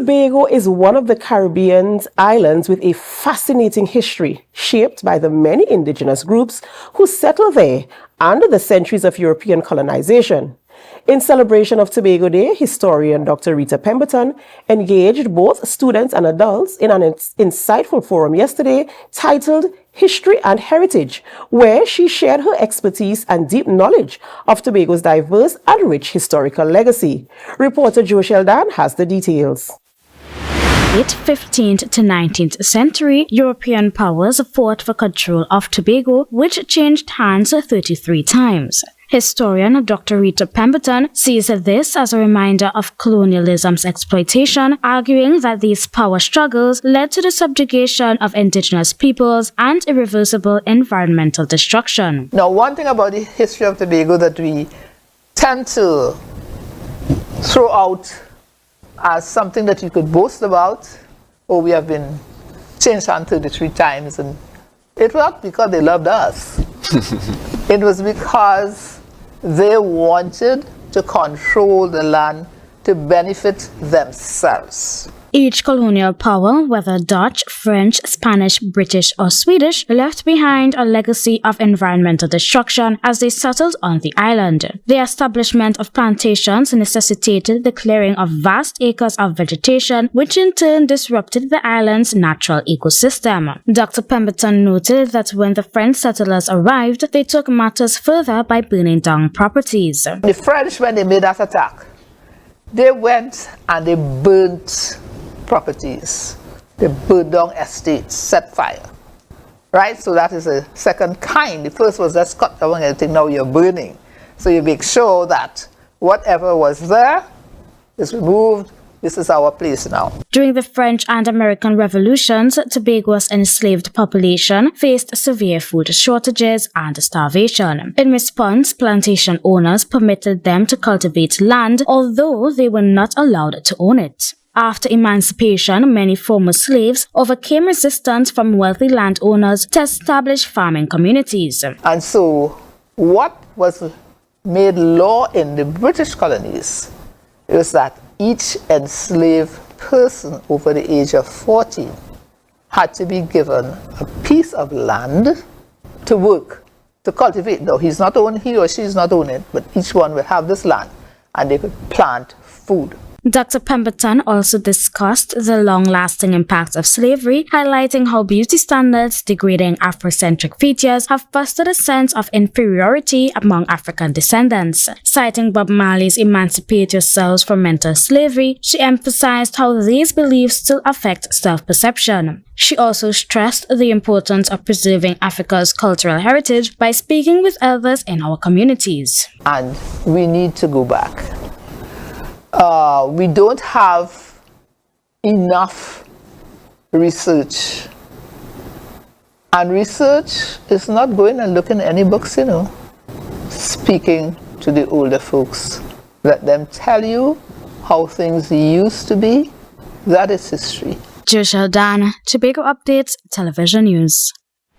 Tobago is one of the Caribbean's islands with a fascinating history, shaped by the many indigenous groups who settled there under the centuries of European colonization. In celebration of Tobago Day, historian Dr. Rita Pemberton engaged both students and adults in an insightful forum yesterday titled History and Heritage, where she shared her expertise and deep knowledge of Tobago's diverse and rich historical legacy. Reporter Joeshel Dann has the details. Late 15th to 19th century, European powers fought for control of Tobago, which changed hands 33 times. Historian Dr. Rita Pemberton sees this as a reminder of colonialism's exploitation, arguing that these power struggles led to the subjugation of indigenous peoples and irreversible environmental destruction. Now, one thing about the history of Tobago that we tend to throw out as something that you could boast about, we have been changed hands 33 times, and it was not because they loved us. It was because they wanted to control the land to benefit themselves. Each colonial power, whether Dutch, French, Spanish, British, or Swedish, left behind a legacy of environmental destruction as they settled on the island. The establishment of plantations necessitated the clearing of vast acres of vegetation, which in turn disrupted the island's natural ecosystem. Dr. Pemberton noted that when the French settlers arrived, they took matters further by burning down properties. The French, when they made that attack, they went and they burnt properties. They burned down estates, set fire. Right? So that is a second kind. The first was just cut down everything, now you're burning. So you make sure that whatever was there is removed. This is our place now. During the French and American revolutions, Tobago's enslaved population faced severe food shortages and starvation. In response, plantation owners permitted them to cultivate land, although they were not allowed to own it. After emancipation, many former slaves overcame resistance from wealthy landowners to establish farming communities. And so, what was made law in the British colonies is that each enslaved person over the age of 14 had to be given a piece of land to work, to cultivate. Though he or she is not owning it, but each one will have this land and they could plant food. Dr. Pemberton also discussed the long-lasting impacts of slavery, highlighting how beauty standards degrading Afrocentric features have fostered a sense of inferiority among African descendants. Citing Bob Marley's Emancipate Yourselves from Mental Slavery, she emphasized how these beliefs still affect self-perception. She also stressed the importance of preserving Africa's cultural heritage by speaking with elders in our communities. And we need to go back. We don't have enough research. And research is not going and looking at any books, Speaking to the older folks. Let them tell you how things used to be. That is history. Joeshel Dann, Tobago Updates, Television News.